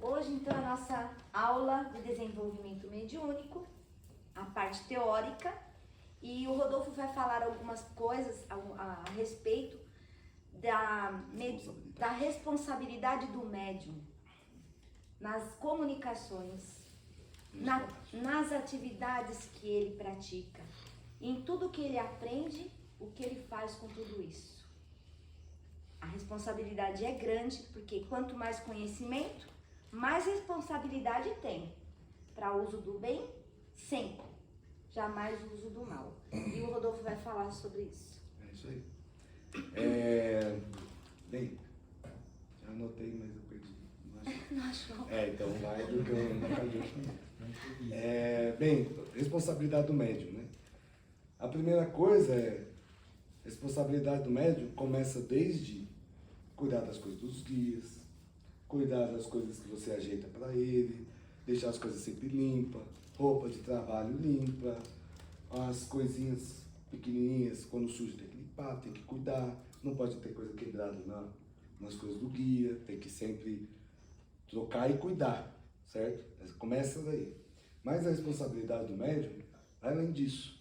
Hoje, então, a nossa aula de desenvolvimento mediúnico, a parte teórica, e o Rodolfo vai falar algumas coisas a respeito da responsabilidade do médium nas comunicações, nas atividades que ele pratica, em tudo que ele aprende, o que ele faz com tudo isso. A responsabilidade é grande, porque quanto mais conhecimento, mais responsabilidade tem para uso do bem, sempre, jamais o uso do mal. E o Rodolfo vai falar sobre isso. É isso aí. Bem, já anotei, mas eu perdi. Não achou? Então vai do que eu não acabei. Bem, responsabilidade do médium, né? A primeira coisa responsabilidade do médium começa desde cuidar das coisas dos guias, cuidar das coisas que você ajeita para ele, deixar as coisas sempre limpas, roupa de trabalho limpa, as coisinhas pequenininhas, quando suja tem que limpar, tem que cuidar, não pode ter coisa quebrada nas coisas do guia, tem que sempre trocar e cuidar, certo? Começa daí. Mas a responsabilidade do médium vai além disso.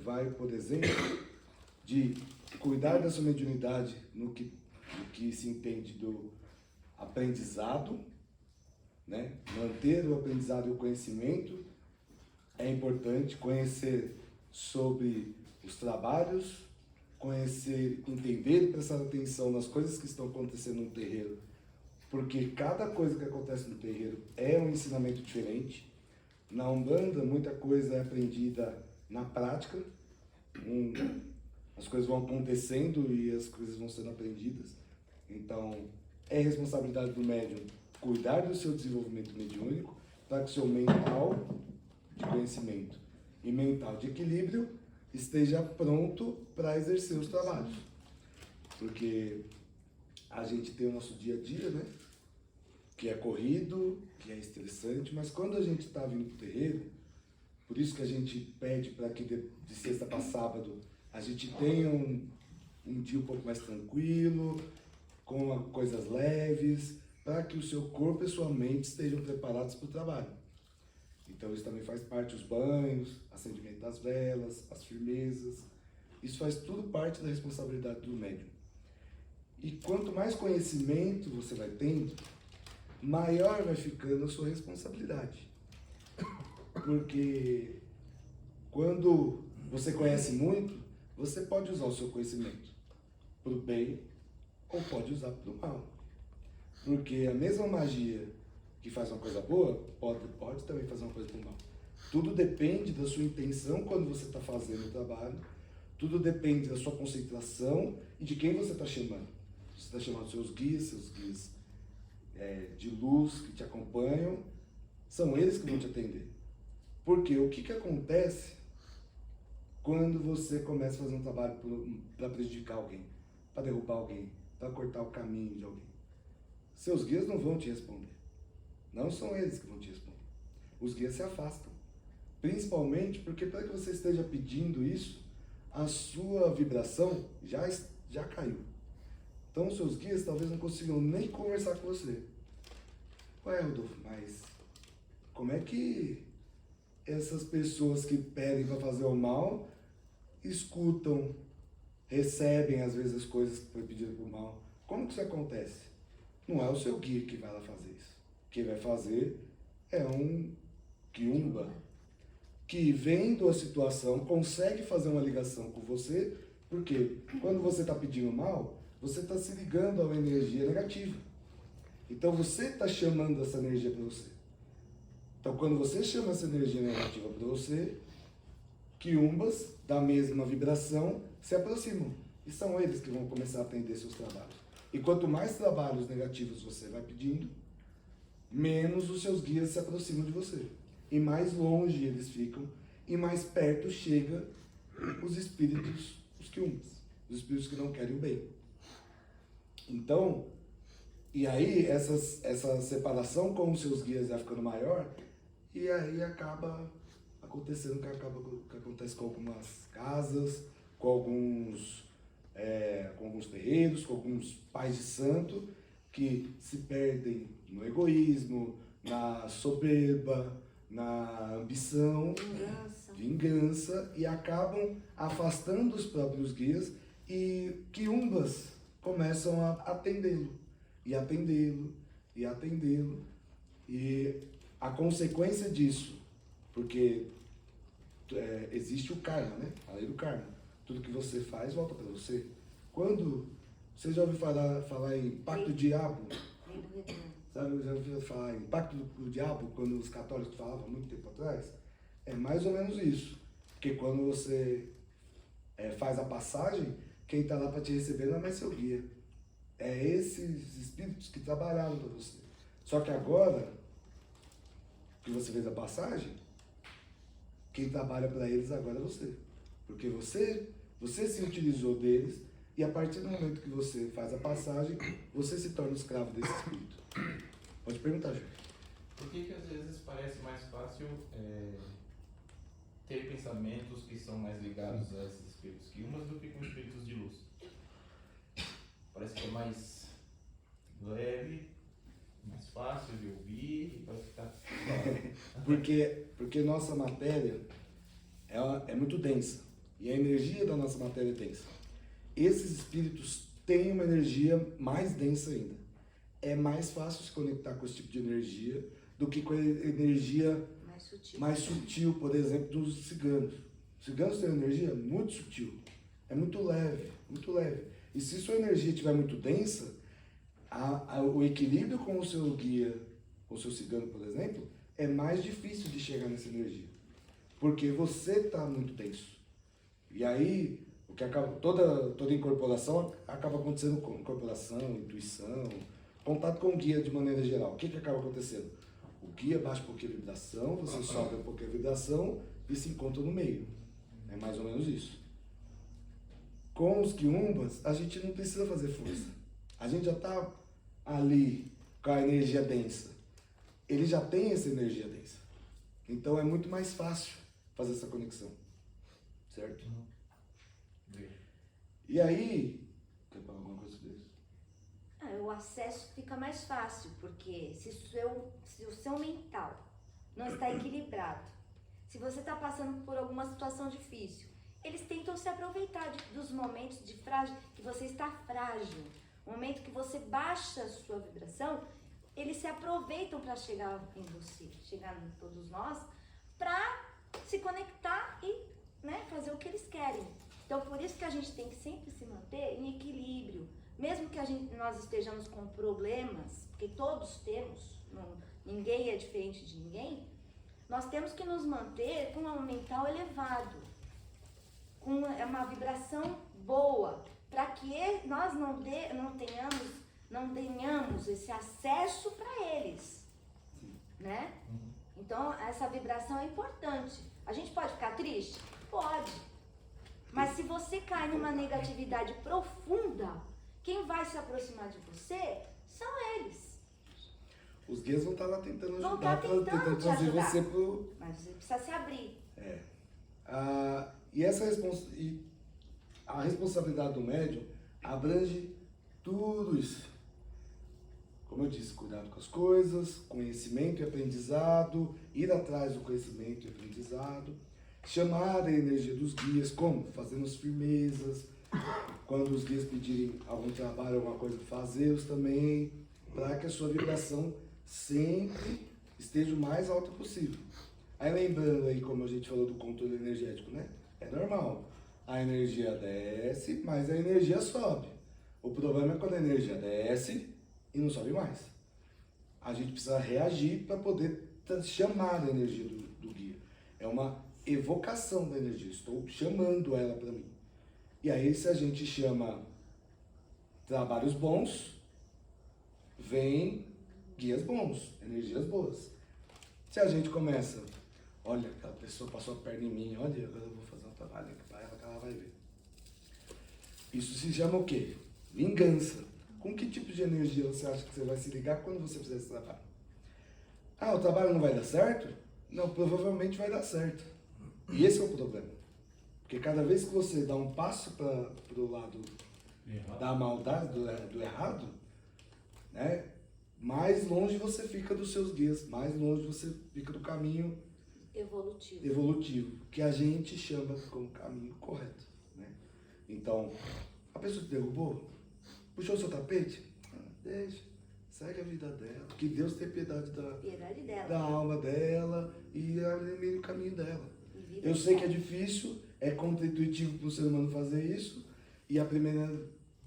Vai, por exemplo, de cuidar da sua mediunidade no que se entende do aprendizado, né? Manter o aprendizado e o conhecimento. É importante conhecer sobre os trabalhos, conhecer, entender e prestar atenção nas coisas que estão acontecendo no terreiro, porque cada coisa que acontece no terreiro é um ensinamento diferente. Na Umbanda, muita coisa é aprendida na prática, as coisas vão acontecendo e as coisas vão sendo aprendidas. Então, é responsabilidade do médium cuidar do seu desenvolvimento mediúnico para que o seu mental de conhecimento e mental de equilíbrio esteja pronto para exercer os trabalhos. Porque a gente tem o nosso dia a dia, né? Que é corrido, que é estressante, mas quando a gente está vindo para o terreiro, por isso que a gente pede para que de sexta para sábado a gente tenha um dia um pouco mais tranquilo, com coisas leves, para que o seu corpo e sua mente estejam preparados para o trabalho. Então isso também faz parte, os banhos, acendimento das velas, as firmezas, isso faz tudo parte da responsabilidade do médium. E quanto mais conhecimento você vai tendo, maior vai ficando a sua responsabilidade. Porque quando você conhece muito, você pode usar o seu conhecimento para o bem ou pode usar para o mal. Porque a mesma magia que faz uma coisa boa, pode também fazer uma coisa para o mal. Tudo depende da sua intenção quando você está fazendo o trabalho, tudo depende da sua concentração e de quem você está chamando. Você está chamando seus guias de luz que te acompanham, são eles que vão te atender. Porque o que acontece quando você começa a fazer um trabalho para prejudicar alguém, para derrubar alguém, para cortar o caminho de alguém? Seus guias não vão te responder. Não são eles que vão te responder. Os guias se afastam. Principalmente porque para que você esteja pedindo isso, a sua vibração já caiu. Então os seus guias talvez não consigam nem conversar com você. Ué, Rodolfo, mas como é que essas pessoas que pedem para fazer o mal escutam, recebem às vezes as coisas que foi pedido para o mal? Como que isso acontece? Não é o seu guia que vai lá fazer isso. Quem vai fazer é um quiumba, que vendo a situação, consegue fazer uma ligação com você, porque quando você está pedindo mal, você está se ligando a uma energia negativa. Então você está chamando essa energia para você. Então quando você chama essa energia negativa para você, quiumbas da mesma vibração se aproximam. E são eles que vão começar a atender seus trabalhos. E quanto mais trabalhos negativos você vai pedindo, menos os seus guias se aproximam de você. E mais longe eles ficam, e mais perto chega os espíritos, os quiumbas, os espíritos que não querem o bem. Então, e aí essa separação com os seus guias vai ficando maior, e aí acaba acontecendo que acontece com algumas casas, com alguns terreiros, com alguns pais de santo, que se perdem no egoísmo, na soberba, na ambição, vingança, e acabam afastando os próprios guias, e quiumbas começam a atendê-lo, e atendê-lo, e atendê-lo. E a consequência disso, porque existe o karma, né? A lei do karma. Tudo que você faz volta para você. Quando você já ouviu falar em pacto do diabo? Sabe, já ouviu falar em pacto do diabo, quando os católicos falavam muito tempo atrás? É mais ou menos isso. Porque quando você faz a passagem, quem está lá para te receber não é mais seu guia. É esses espíritos que trabalharam para você. Só que agora que você fez a passagem, quem trabalha para eles agora é você. Porque você se utilizou deles, e a partir do momento que você faz a passagem, você se torna escravo desse espírito. Pode perguntar, Júlio. Por que às vezes parece mais fácil ter pensamentos que são mais ligados a esses espíritos quiumbas do que com espíritos de luz? Parece que é mais leve, mais fácil de ouvir, e parece que está... porque nossa matéria é muito densa, e a energia da nossa matéria é densa. Esses espíritos têm uma energia mais densa ainda. É mais fácil se conectar com esse tipo de energia do que com a energia mais sutil, por exemplo, dos ciganos. Os ciganos têm uma energia muito sutil, é muito leve, muito leve. E se sua energia estiver muito densa, o equilíbrio com o seu guia, com o seu cigano, por exemplo, é mais difícil de chegar nessa energia, porque você está muito denso. E aí, o que acaba, toda incorporação acaba acontecendo com incorporação, intuição, contato com o guia de maneira geral. O que acaba acontecendo? O guia baixa um pouquinho a vibração, você sobe um pouquinho a vibração e se encontra no meio. É mais ou menos isso. Com os quiumbas, a gente não precisa fazer força. A gente já está ali com a energia densa. Ele já tem essa energia densa. Então é muito mais fácil fazer essa conexão. Certo? E aí, quer falar alguma coisa sobre isso? O acesso fica mais fácil, porque se o seu mental não está equilibrado, se você está passando por alguma situação difícil, eles tentam se aproveitar dos momentos que você está frágil, o momento que você baixa a sua vibração, eles se aproveitam para chegar em você, chegar em todos nós, para se conectar e, né, fazer o que eles querem. Então, por isso que a gente tem que sempre se manter em equilíbrio. Mesmo que nós estejamos com problemas, porque todos temos, ninguém é diferente de ninguém, nós temos que nos manter com um mental elevado, com uma vibração boa, para que nós não tenhamos esse acesso para eles, né? Então, essa vibração é importante. A gente pode ficar triste? Pode. Mas se você cai numa negatividade profunda, quem vai se aproximar de você são eles. Os guias vão estar lá tentando Vão ajudar, estar tentando tentando te trazer ajudar. você pro... Mas você precisa se abrir. E a responsabilidade do médium abrange tudo isso. Como eu disse, cuidado com as coisas, conhecimento e aprendizado, ir atrás do conhecimento e aprendizado, chamar a energia dos guias, como? Fazendo as firmezas, quando os guias pedirem algum trabalho, alguma coisa, fazê-los também, para que a sua vibração sempre esteja o mais alta possível. Aí lembrando aí, como a gente falou do controle energético, né? É normal, a energia desce, mas a energia sobe. O problema é quando a energia desce e não sobe mais. A gente precisa reagir para poder chamar a energia do guia. É uma evocação da energia, estou chamando ela para mim. E aí, se a gente chama trabalhos bons, vem guias bons, energias boas. Se a gente começa, olha, aquela pessoa passou a perna em mim, olha, agora eu vou fazer um trabalho aqui para ela que ela vai ver. Isso se chama o quê? Vingança. Com que tipo de energia você acha que você vai se ligar quando você fizer esse trabalho? O trabalho não vai dar certo? Não, provavelmente vai dar certo. E esse é o problema. Porque cada vez que você dá um passo para o lado da maldade, do errado, né, mais longe você fica dos seus guias, mais longe você fica do caminho evolutivo, que a gente chama como caminho correto. Né? Então, a pessoa te derrubou, puxou seu tapete, deixa, segue a vida dela, que Deus tenha piedade da alma dela e elimine o caminho dela. Eu sei que é difícil, é contra-intuitivo para o ser humano fazer isso, e a primeira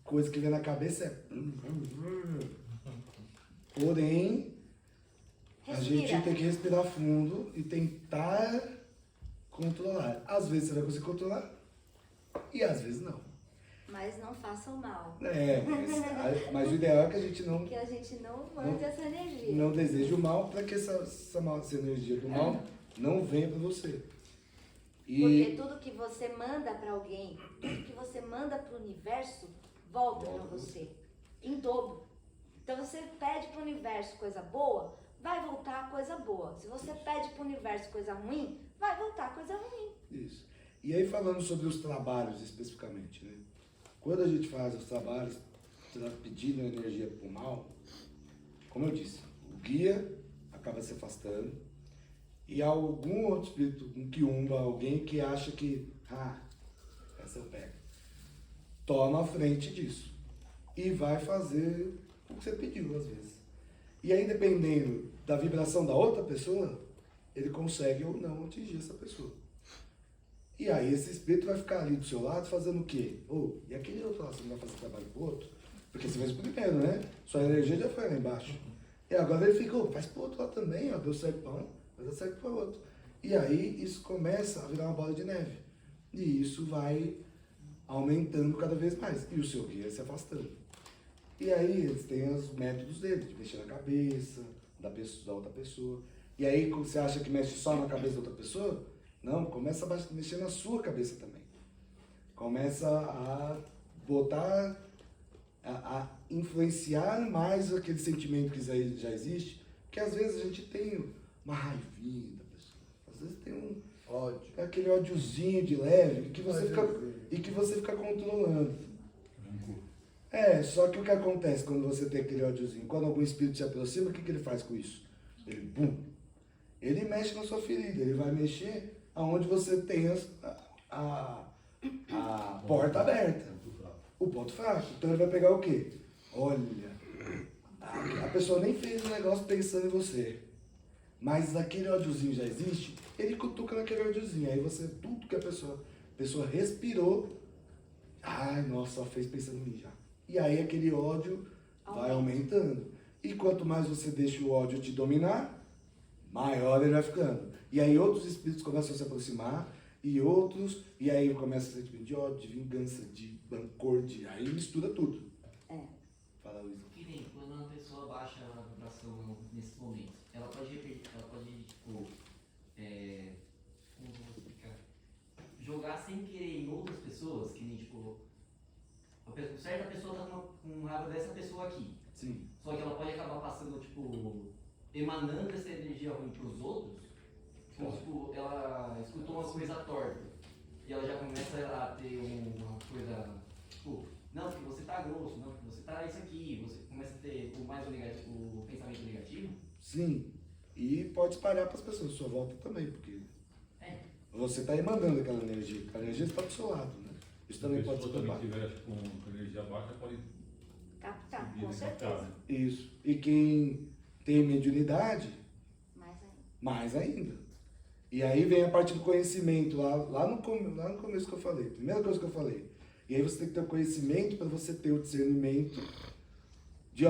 coisa que vem na cabeça é... Porém, a gente tem que respirar fundo e tentar controlar. Às vezes você vai conseguir controlar e às vezes não. Mas não façam mal. Mas o ideal é que a gente não... Que a gente não mande essa energia. Não deseje o mal para que essa energia do mal não venha para você. Porque tudo que você manda para alguém, tudo que você manda para o universo, volta para você. Em dobro. Então você pede para o universo coisa boa, vai voltar coisa boa. Se você pede para o universo coisa ruim, vai voltar coisa ruim. Isso. E aí falando sobre os trabalhos especificamente, né? Quando a gente faz os trabalhos pedindo energia para o mal, como eu disse, o guia acaba se afastando e algum outro espírito, um quiumba, alguém que acha que, essa eu pego, toma a frente disso e vai fazer o que você pediu às vezes. E aí, dependendo da vibração da outra pessoa, ele consegue ou não atingir essa pessoa. E aí esse espírito vai ficar ali do seu lado fazendo o quê? E aquele outro lá, você não vai fazer trabalho pro outro? Porque você fez o primeiro, né? Sua energia já foi lá embaixo. E agora ele fica, faz pro outro lá também, deu certo pra um, vai dar certo pro outro. E aí isso começa a virar uma bola de neve. E isso vai aumentando cada vez mais. E o seu guia se afastando. E aí eles têm os métodos deles, de mexer na cabeça da outra pessoa. E aí você acha que mexe só na cabeça da outra pessoa? Não, começa a mexer na sua cabeça também. Começa a botar, a influenciar mais aquele sentimento que já existe, que às vezes a gente tem uma raivinha da pessoa, às vezes tem um ódio, aquele ódiozinho de leve que você fica controlando. Só que o que acontece quando você tem aquele ódiozinho? Quando algum espírito se aproxima, o que ele faz com isso? Ele mexe na sua ferida, ele vai mexer aonde você tem a porta aberta, o ponto fraco. Então ele vai pegar o quê? Olha, a pessoa nem fez o negócio pensando em você, mas aquele ódiozinho já existe, ele cutuca naquele ódiozinho. Aí você, tudo que a pessoa respirou, nossa, só fez pensando em mim já. E aí aquele ódio vai aumentando. E quanto mais você deixa o ódio te dominar, maior ele vai ficando. E aí outros espíritos começam a se aproximar, e aí começa o sentimento de ódio, de vingança, de rancor, aí mistura tudo. Fala, Luiz. Que nem quando uma pessoa baixa a vibração nesses momentos, ela pode como eu vou explicar? Jogar sem querer em outras pessoas, que nem certa pessoa tá com raiva dessa pessoa aqui. Sim. Só que ela pode acabar passando, emanando essa energia ruim pros outros. Como, ela escutou uma coisa torta. E ela já começa a ter uma coisa, não, porque você tá grosso, não, porque você tá isso aqui. Você começa a ter o pensamento negativo. Sim. E pode espalhar para as pessoas à sua volta também, porque você está emanando aquela energia. A energia está do seu lado, né? Isso também pode se também tiver com energia baixa, pode captar, com certeza. Isso. E quem tem mediunidade, Mais ainda. E aí vem a parte do conhecimento, lá no começo que eu falei, primeira coisa que eu falei. E aí você tem que ter o conhecimento para você ter o discernimento de,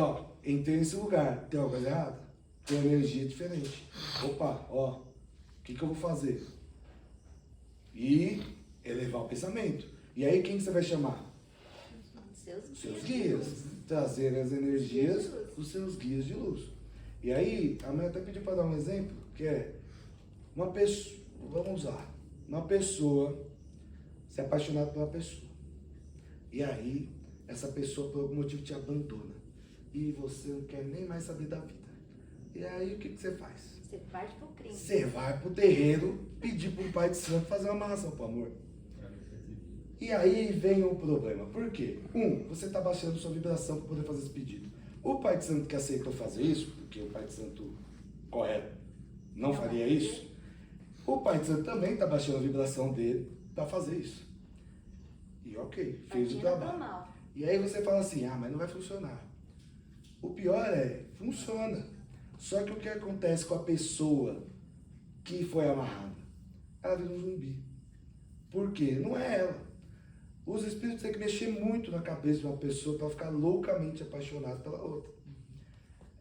entrei nesse lugar, tem alguma coisa errada? Tem energia diferente. Opa, o que eu vou fazer? E elevar o pensamento. E aí quem você vai chamar? Seus guias. Trazer as energias dos seus guias de luz. E aí, a mãe até pediu para dar um exemplo, que é uma pessoa, vamos usar, uma pessoa se apaixonar por uma pessoa. E aí, essa pessoa por algum motivo te abandona. E você não quer nem mais saber da vida. E aí, o que você faz? Você parte pro crime. Você vai pro terreiro pedir pro pai de santo fazer uma amarração pro amor. E aí vem o problema. Por quê? Você está baixando sua vibração para poder fazer esse pedido. O pai de santo que aceitou fazer isso, porque o pai de santo correto não faria isso, o pai de santo também está baixando a vibração dele para fazer isso. E ok, fez o trabalho. E aí você fala assim, mas não vai funcionar. O pior funciona. Só que o que acontece com a pessoa que foi amarrada? Ela vira um zumbi. Por quê? Não é ela. Os espíritos têm que mexer muito na cabeça de uma pessoa para ficar loucamente apaixonado pela outra.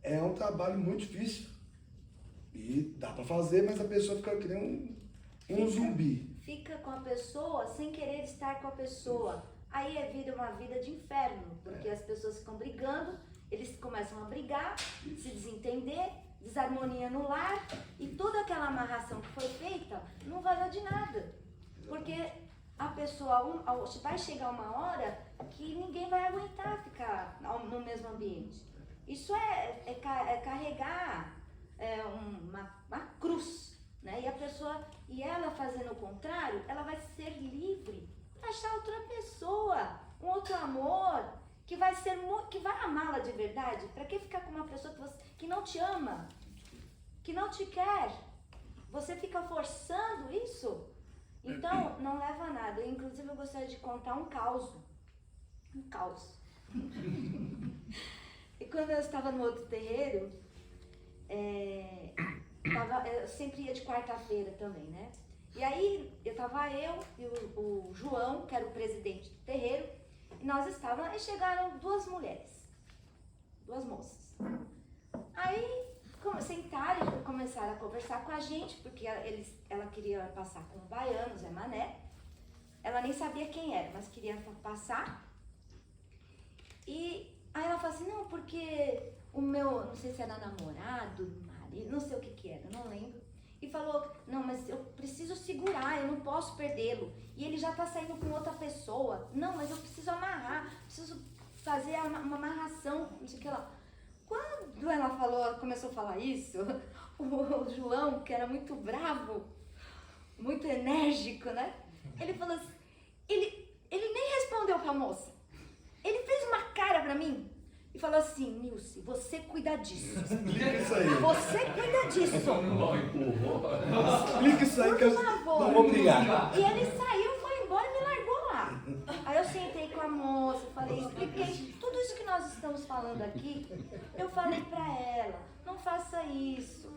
É um trabalho muito difícil. E dá para fazer, mas a pessoa fica que nem um zumbi. Fica com a pessoa sem querer estar com a pessoa. Aí vira uma vida de inferno, porque as pessoas ficam brigando, eles começam a brigar, se desentender, desarmonia no lar, e toda aquela amarração que foi feita não valeu de nada. Porque a pessoa, vai chegar uma hora que ninguém vai aguentar ficar no mesmo ambiente. Isso é carregar uma cruz, né? E a pessoa, e ela fazendo o contrário, ela vai ser livre, achar outra pessoa, um outro amor, que vai amá-la de verdade. Para que ficar com uma pessoa que não te ama, que não te quer? Você fica forçando isso? Então, não leva a nada. Inclusive, eu gostaria de contar um caos. E quando eu estava no outro terreiro, eu sempre ia de quarta-feira também, né? E aí, eu e o João, que era o presidente do terreiro, e nós estávamos, e chegaram duas moças. Aí, sentaram e começaram a conversar com a gente, porque ela queria passar com o baiano, Zé Mané. Ela nem sabia quem era, mas queria passar. E aí ela falou assim, não, porque o meu, não sei se era namorado, marido, não sei o que era, não lembro. E falou, não, mas eu preciso segurar, eu não posso perdê-lo. E ele já tá saindo com outra pessoa. Não, mas eu preciso amarrar, preciso fazer uma amarração, não sei o que lá. Quando ela começou a falar isso, o João, que era muito bravo, muito enérgico, né? Ele falou assim, ele nem respondeu pra moça. Ele fez uma cara pra mim e falou assim, Nilce, você cuida disso. Explica isso aí. Você cuida disso. Explica isso aí que eu não vou brigar. E ele saiu, foi embora e me largou lá. Aí eu sentei com a moça, falei, expliquei tudo isso que nós estamos falando aqui. Eu falei pra ela, não faça isso.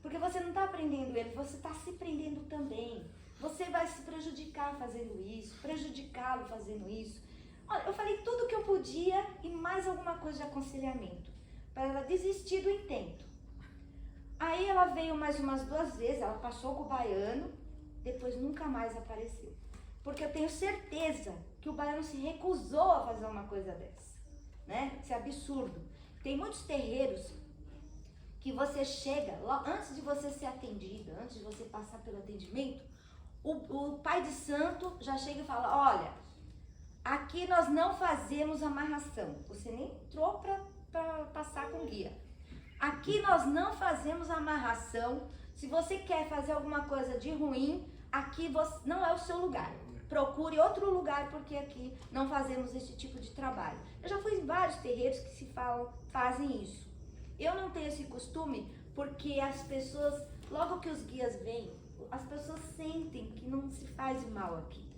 Porque você não está aprendendo ele, você está se prendendo também. Você vai se prejudicar fazendo isso, prejudicá-lo fazendo isso. Olha, eu falei tudo que eu podia e mais alguma coisa de aconselhamento, para ela desistir do intento. Aí ela veio mais umas 2 vezes, ela passou com o baiano, depois nunca mais apareceu. Porque eu tenho certeza que o baiano se recusou a fazer uma coisa dessa, né? Isso é absurdo. Tem muitos terreiros que você chega, antes de você ser atendida, antes de você passar pelo atendimento, o pai de santo já chega e fala, olha, aqui nós não fazemos amarração. Você nem entrou para passar com guia. Aqui nós não fazemos amarração. Se você quer fazer alguma coisa de ruim, aqui não é o seu lugar. Procure outro lugar, porque aqui não fazemos esse tipo de trabalho. Eu já fui em vários terreiros que fazem isso. Eu não tenho esse costume porque as pessoas, logo que os guias vêm, as pessoas sentem que não se faz mal aqui.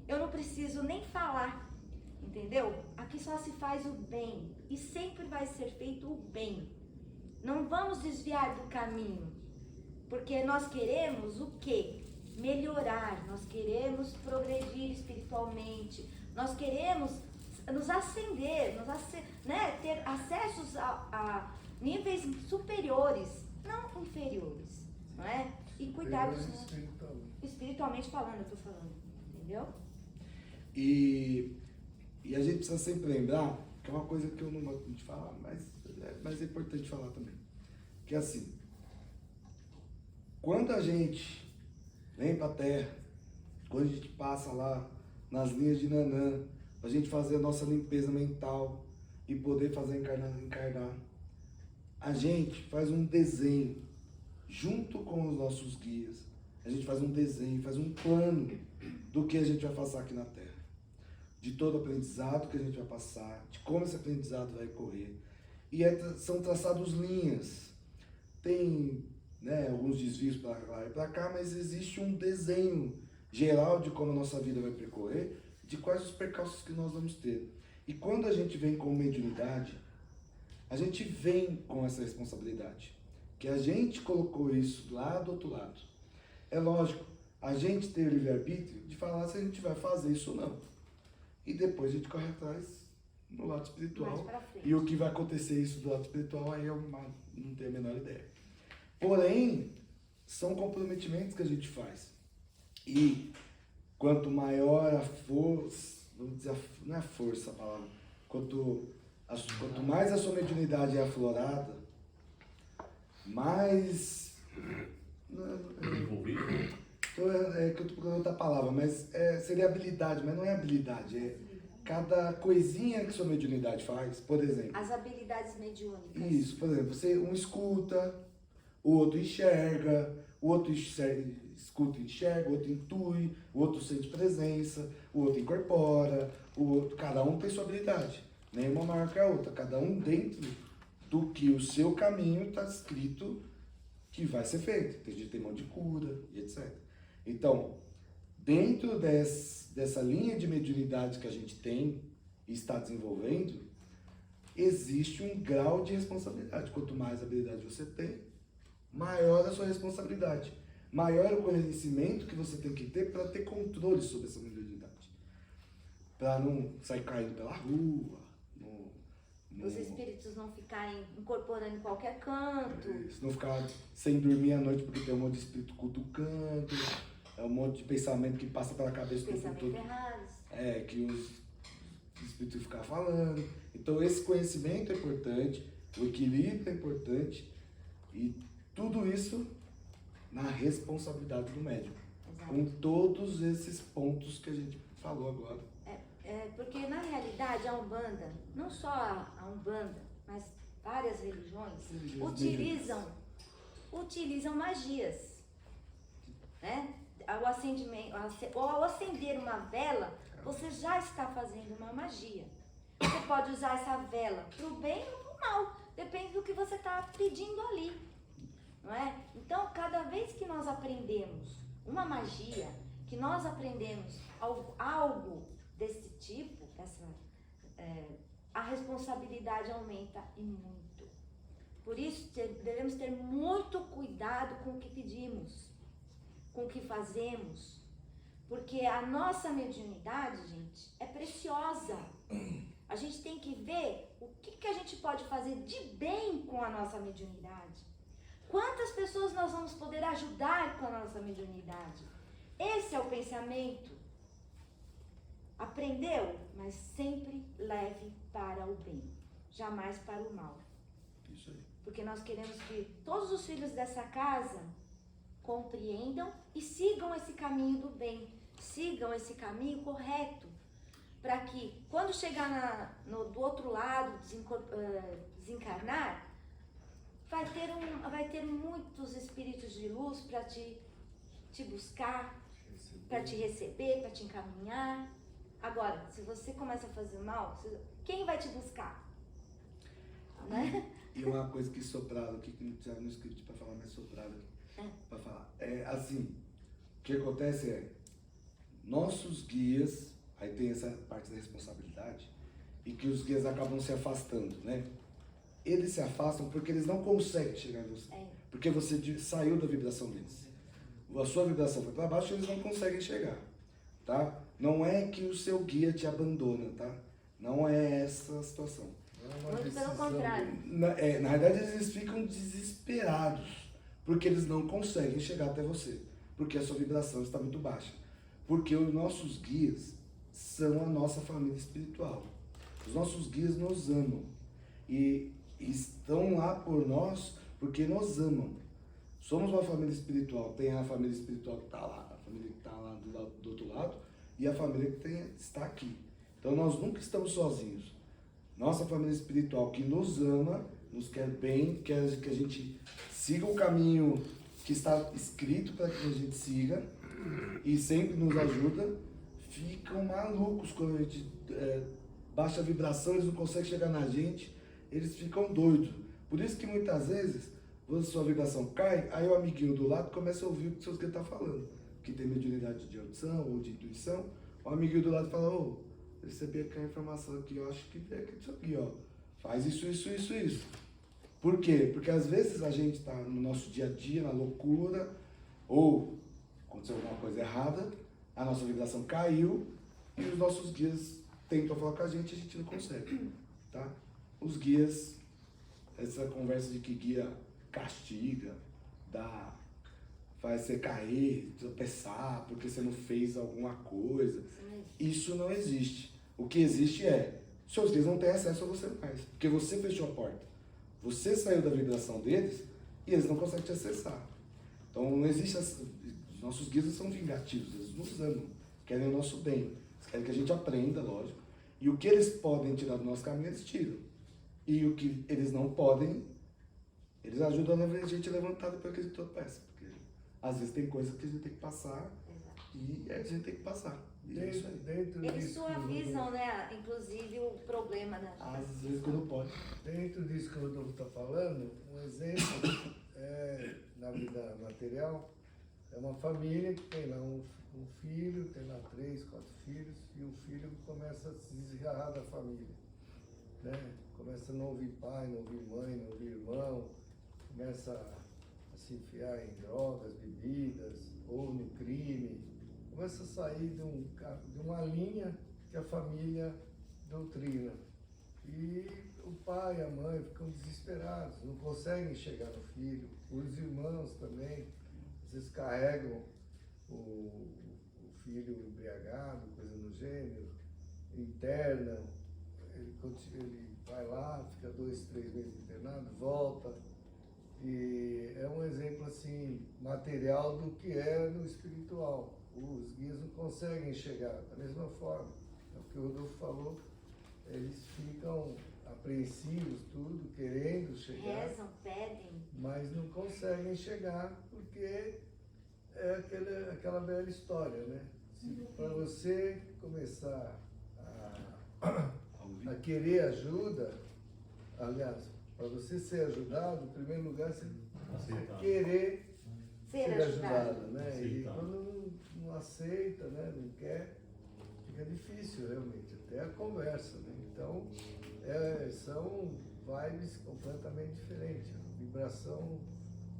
Eu não preciso nem falar, entendeu? Aqui só se faz o bem e sempre vai ser feito o bem. Não vamos desviar do caminho, porque nós queremos o quê? Melhorar, nós queremos progredir espiritualmente, nós queremos nos ascender, né? Ter acessos a níveis superiores, não inferiores, não é? E cuidar dos espiritualmente falando, eu tô falando, entendeu? E a gente precisa sempre lembrar, que é uma coisa que eu não gosto de falar, mas é importante falar também, que é assim, quando a gente vem para a Terra, quando a gente passa lá nas linhas de Nanã, a gente fazer a nossa limpeza mental e poder fazer encarnar, a gente faz um desenho junto com os nossos guias, a gente faz um desenho, faz um plano do que a gente vai passar aqui na Terra. De todo o aprendizado que a gente vai passar, de como esse aprendizado vai correr. E são traçados linhas. Tem, né, alguns desvios para lá e para cá, mas existe um desenho geral de como a nossa vida vai percorrer, de quais os percalços que nós vamos ter. E quando a gente vem com mediunidade, a gente vem com essa responsabilidade, que a gente colocou isso lá do outro lado. É lógico, a gente tem o livre-arbítrio de falar se a gente vai fazer isso ou não. E depois a gente corre atrás no lado Mais espiritual. pra frente. E o que vai acontecer isso do lado espiritual, aí eu não tenho a menor ideia. Porém, são comprometimentos que a gente faz. E quanto maior a força, vamos dizer, não é a força a palavra, quanto mais a sua mediunidade é aflorada, mais... Envolvido? É que eu tô procurando outra palavra, mas seria habilidade, mas não é habilidade, é cada coisinha que sua mediunidade faz, por exemplo. As habilidades mediúnicas. Isso, por exemplo, você um escuta, o outro enxerga, o outro escuta e enxerga, o outro intui, o outro sente presença, o outro incorpora, o outro, cada um tem sua habilidade, nenhuma maior que a outra, cada um dentro do que o seu caminho está escrito que vai ser feito. Tem gente que tem mão de cura e etc. Então, dentro dessa linha de mediunidade que a gente tem e está desenvolvendo, existe um grau de responsabilidade. Quanto mais habilidade você tem, maior a sua responsabilidade. Maior o conhecimento que você tem que ter para ter controle sobre essa mediunidade. Para não sair caindo pela rua. Os espíritos não ficarem incorporando em qualquer canto. Isso, não ficar sem dormir à noite porque tem um monte de espírito cutucando. É um monte de pensamento que passa pela cabeça do tempo Pensamentos todo. errados. Que os espíritos ficam falando. Então esse conhecimento é importante, o equilíbrio é importante e tudo isso na responsabilidade do médium. Exato. Com todos esses pontos que a gente falou agora. Porque na realidade a Umbanda, não só a Umbanda, mas várias religiões utilizam magias, né? Ao acender uma vela, você já está fazendo uma magia. Você pode usar essa vela para o bem ou para o mal, depende do que você está pedindo ali, não é? Então, cada vez que nós aprendemos uma magia, que nós aprendemos algo desse tipo, a responsabilidade aumenta e muito. Por isso, devemos ter muito cuidado com o que pedimos, com o que fazemos, porque a nossa mediunidade, gente, é preciosa. A gente tem que ver o que a gente pode fazer de bem com a nossa mediunidade. Quantas pessoas nós vamos poder ajudar com a nossa mediunidade? Esse é o pensamento. Aprendeu? Mas sempre leve para o bem, jamais para o mal. Isso aí. Porque nós queremos que todos os filhos dessa casa compreendam e sigam esse caminho do bem, sigam esse caminho correto, para que quando chegar do outro lado, desencarnar, vai ter muitos espíritos de luz para te buscar, para te receber, para te encaminhar. Agora, se você começa a fazer mal, quem vai te buscar? Né? E uma coisa que sopraram aqui, que não tinha no script para falar, mas sopraram aqui para falar. Assim, o que acontece nossos guias, aí tem essa parte da responsabilidade, e que os guias acabam se afastando, né? Eles se afastam porque eles não conseguem chegar em você. Porque você saiu da vibração deles. A sua vibração foi para baixo e eles não conseguem chegar, tá? Não é que o seu guia te abandona, tá? Não é essa a situação. Muito pelo contrário. Na verdade, eles ficam desesperados, porque eles não conseguem chegar até você, porque a sua vibração está muito baixa. Porque os nossos guias são a nossa família espiritual. Os nossos guias nos amam e estão lá por nós porque nos amam. Somos uma família espiritual, tem a família espiritual que está lá, a família que está lá do outro lado e a família que está aqui. Então nós nunca estamos sozinhos. Nossa família espiritual que nos ama nos quer bem, quer que a gente siga o caminho que está escrito para que a gente siga e sempre nos ajuda, ficam malucos quando a gente baixa a vibração, eles não conseguem chegar na gente, eles ficam doidos. Por isso que muitas vezes, quando sua vibração cai, aí o amiguinho do lado começa a ouvir o que você está falando, que tem mediunidade de audição ou de intuição, o amiguinho do lado fala, ô, recebi aquela informação aqui, eu acho que vem aqui disso aqui, ó. Faz isso, isso, isso, isso. Por quê? Porque às vezes a gente está no nosso dia a dia, na loucura, ou aconteceu alguma coisa errada, a nossa vibração caiu e os nossos guias tentam falar com a gente não consegue, tá? Os guias, essa conversa de que guia castiga, faz você cair, tropeçar, porque você não fez alguma coisa, isso não existe. O que existe é, seus guias não têm acesso a você mais, porque você fechou a porta. Você saiu da vibração deles e eles não conseguem te acessar. Então não existe. Os nossos guias são vingativos, eles nos amam, querem o nosso bem, eles querem que a gente aprenda, lógico. E o que eles podem tirar do nosso caminho, eles tiram. E o que eles não podem, eles ajudam a gente a levantar depois que a gente tropeça. Porque às vezes tem coisa que a gente tem que passar e a gente tem que passar. E é isso aí. Eles suavizam, né? Inclusive o problema, né? Às vezes quando pode. Dentro disso que o Rodolfo está falando, um exemplo na vida material é uma família que tem lá um filho, tem lá 3, 4 filhos, e o filho começa a se desgarrar da família, né? Começa a não ouvir pai, não ouvir mãe, não ouvir irmão, começa a se enfiar em drogas, bebidas, ou no crime, começa a sair de uma linha que a família doutrina. E o pai e a mãe ficam desesperados, não conseguem chegar no filho. Os irmãos também, às vezes carregam o filho embriagado, coisa no gênero, internam, ele vai lá, fica 2, 3 meses internado, volta. E é um exemplo assim, material do que é no espiritual. Os guias não conseguem chegar da mesma forma. É o que o Rodolfo falou, eles ficam apreensivos, tudo, querendo chegar. Rezam, pedem. Mas não conseguem chegar porque é aquela velha história, né? Para você começar a querer ajuda, aliás, para você ser ajudado, em primeiro lugar você querer ser ajudado, né? E quando não aceita, né? Não quer, fica difícil realmente, até a conversa, né? Então, são vibes completamente diferentes, vibração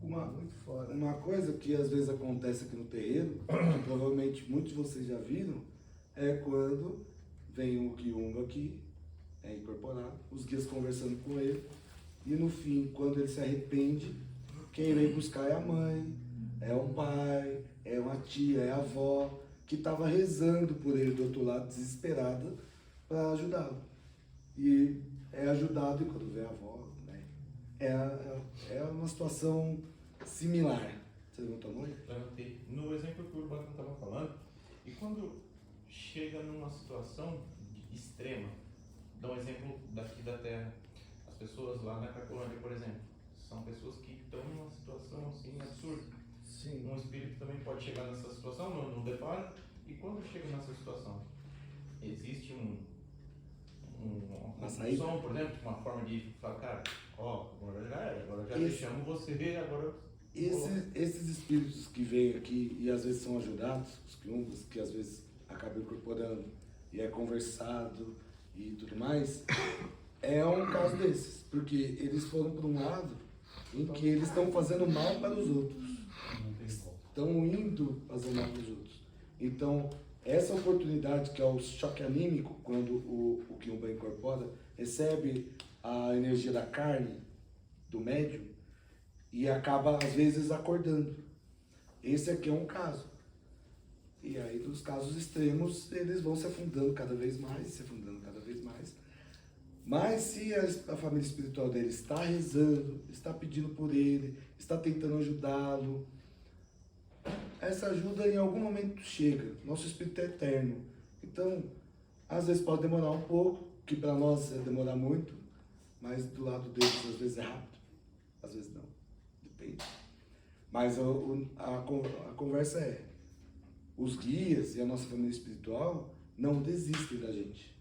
muito fora. Uma coisa que às vezes acontece aqui no terreiro, que provavelmente muitos de vocês já viram, é quando vem o Quiumba aqui, é incorporado, os guias conversando com ele, e no fim, quando ele se arrepende, quem vem buscar é a mãe, é o pai, é uma tia, é a avó, que estava rezando por ele do outro lado, desesperada, para ajudá-lo. E é ajudado, e quando vê a avó, né, é uma situação similar. Você levantou a mão? Levantei. No exemplo que o Urbano estava falando, e quando chega numa situação extrema, dá um exemplo daqui da Terra, as pessoas lá na Cracolândia, por exemplo, são pessoas que estão numa situação assim absurda. Sim. Um espírito também pode chegar nessa situação, não depara, e quando chega nessa situação, existe uma solução, por exemplo, uma forma de falar, cara, agora já era, agora já deixamos você, agora... Esses espíritos que vêm aqui e às vezes são ajudados, os quiumbas, que às vezes acabam incorporando e é conversado e tudo mais, é um caso desses, porque eles foram para um lado em que eles estão fazendo mal para os outros, estão indo fazer mal para os outros. Então, essa oportunidade que é o choque anímico, quando o quiumba incorpora, recebe a energia da carne, do médium, e acaba, às vezes, acordando. Esse aqui é um caso. E aí, nos casos extremos, eles vão se afundando cada vez mais, se afundando cada vez mais. Mas se a família espiritual dele está rezando, está pedindo por ele, está tentando ajudá-lo, essa ajuda em algum momento chega. Nosso espírito é eterno. Então, às vezes pode demorar um pouco, que para nós é demorar muito, mas do lado deles às vezes é rápido, às vezes não, depende. Mas a conversa é, os guias e a nossa família espiritual não desistem da gente.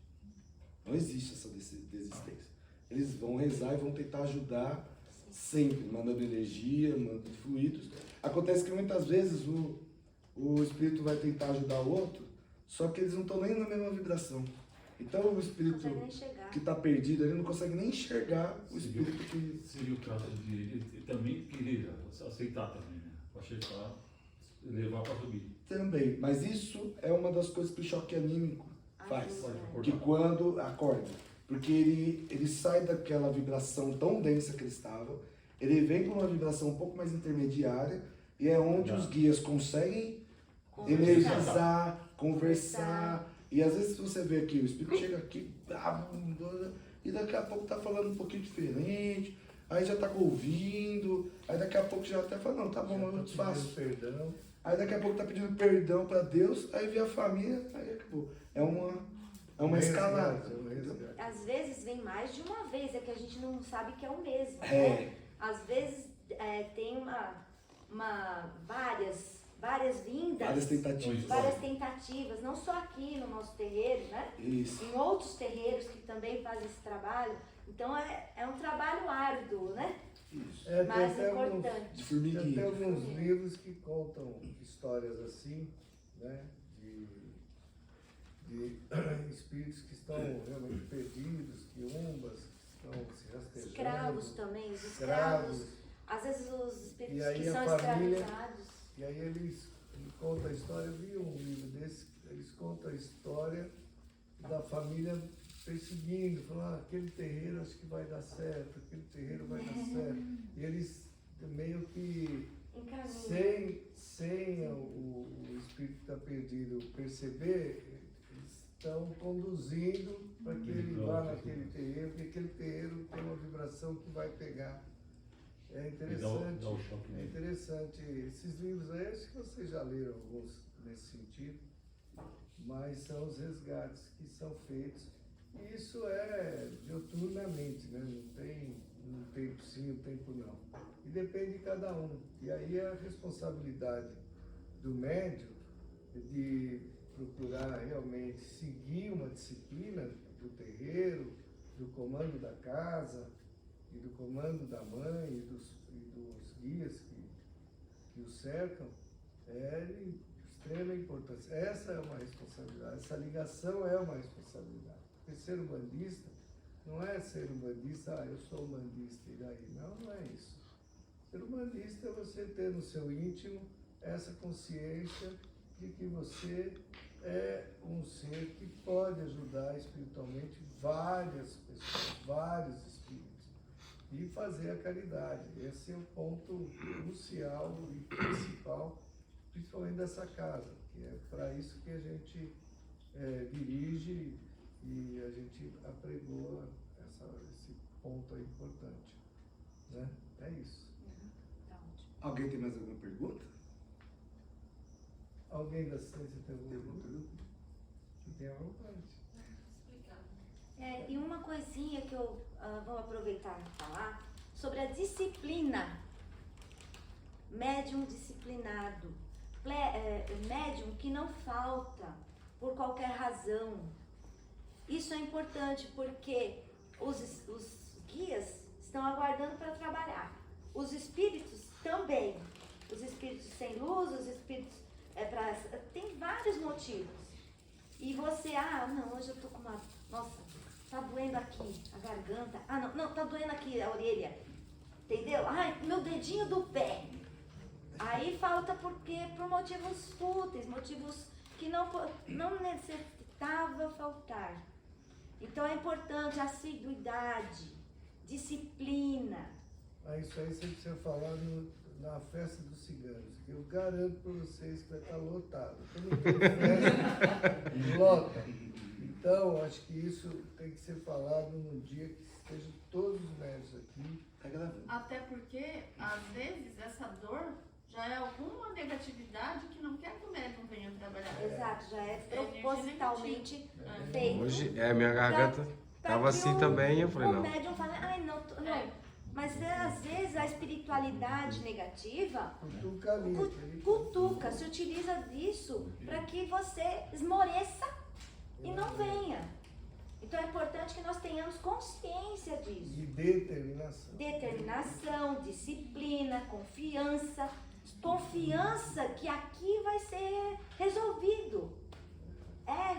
Não existe essa desistência. Eles vão rezar e vão tentar ajudar sempre, mandando energia, mandando fluidos. Acontece que muitas vezes o espírito vai tentar ajudar o outro, só que eles não estão nem na mesma vibração. Então o espírito que está perdido, ele não consegue nem enxergar o espírito que... Seria o caso de ele também querer aceitar também, né? Para chegar, levar para subir. Também, mas isso é uma das coisas que o choque anímico faz. Pode Que acordar. quando acorda, porque ele sai daquela vibração tão densa que ele estava, ele vem para uma vibração um pouco mais intermediária, e é onde os guias conseguem energizar, conversar. E às vezes você vê aqui, o espírito chega aqui, e daqui a pouco tá falando um pouquinho diferente, aí já tá ouvindo, aí daqui a pouco já até fala, não, tá bom, eu te faço. Perdão. Aí daqui a pouco tá pedindo perdão para Deus, aí vem a família, aí acabou. É uma escalada. Às vezes vem mais de uma vez, é que a gente não sabe que é o mesmo. É. Né? Às vezes tem várias vindas, Várias tentativas. várias tentativas, não só aqui no nosso terreiro, né? Isso. Em outros terreiros que também fazem esse trabalho. Então é um trabalho árduo, né? Isso. Tem Mas até importante. De Tem formiguinha. até alguns livros que contam histórias assim, né? De espíritos que estão realmente perdidos, quiumbas, que estão se rastejando. Escravos também, os escravos. Às vezes os espíritos E aí que a são família- escravizados. E aí eles contam a história, eu vi um livro desse, eles contam a história da família perseguindo, falando, aquele terreiro acho que vai dar certo, aquele terreiro vai dar certo. E eles meio que, Encaminham. sem o espírito que está perdido perceber, eles estão conduzindo para que ele vá naquele terreiro, porque aquele terreiro tem uma vibração que vai pegar. É interessante, Dá o choque é nele. interessante. Esses livros aí, acho que vocês já leram alguns nesse sentido, mas são os resgates que são feitos. E isso é diuturnamente, né? Não tem um tempo sim, um tempo não. E depende de cada um. E aí é a responsabilidade do médium de procurar realmente seguir uma disciplina do terreiro, do comando da casa, e do comando da mãe e dos guias que o cercam, é de extrema importância. Essa é uma responsabilidade, essa ligação é uma responsabilidade. Porque ser umbandista não é ser umbandista, eu sou umbandista, e daí? Não, não é isso. Ser umbandista é você ter no seu íntimo essa consciência de que você é um ser que pode ajudar espiritualmente várias pessoas, vários espíritos. E fazer a caridade. Esse é o ponto crucial e principal, principalmente dessa casa, que é para isso que a gente dirige e a gente apregoa esse ponto aí importante. Né? É isso. Tá ótimo. Alguém tem mais alguma pergunta? Alguém da ciência tem alguma pergunta? Tem à vontade. E uma coisinha que eu vou aproveitar e falar sobre a disciplina. Médium disciplinado. Médium que não falta por qualquer razão. Isso é importante porque os guias estão aguardando para trabalhar. Os espíritos também. Os espíritos sem luz, os espíritos... tem vários motivos. E você, não, hoje eu tô com uma... Nossa, tá doendo aqui a garganta. Não, tá doendo aqui a orelha. Entendeu? Ai, meu dedinho do pé. Aí falta por motivos fúteis, motivos que não necessitava faltar. Então é importante a assiduidade, disciplina. Isso aí você precisa falar na festa dos ciganos, que eu garanto para vocês que vai estar lotado. Quando tem festa, lota. Então, acho que isso tem que ser falado num dia que estejam todos os médicos aqui. Tá gravando. Até porque, às vezes, essa dor já é alguma negatividade que não quer que o médium venha trabalhar. Exato, já é propositalmente feito. Hoje, minha garganta tava assim também, eu falei, O não. médium fala, ou não? Mas às vezes a espiritualidade negativa Cutuca ali. cutuca, se utiliza disso para que você esmoreça e não venha. Então é importante que nós tenhamos consciência disso. E determinação. Determinação, disciplina, confiança. Confiança que aqui vai ser resolvido.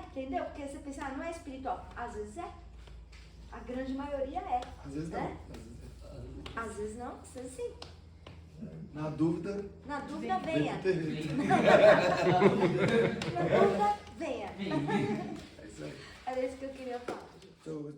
Entendeu? Porque você pensa, não é espiritual. Às vezes é. A grande maioria é. Às vezes não. né? Às vezes não. Às vezes não, às vezes sim. Na dúvida, Na dúvida, venha. vem pro terreno. Na dúvida, venha. Vem. É isso aí. Era isso que eu queria falar. Então, eu vou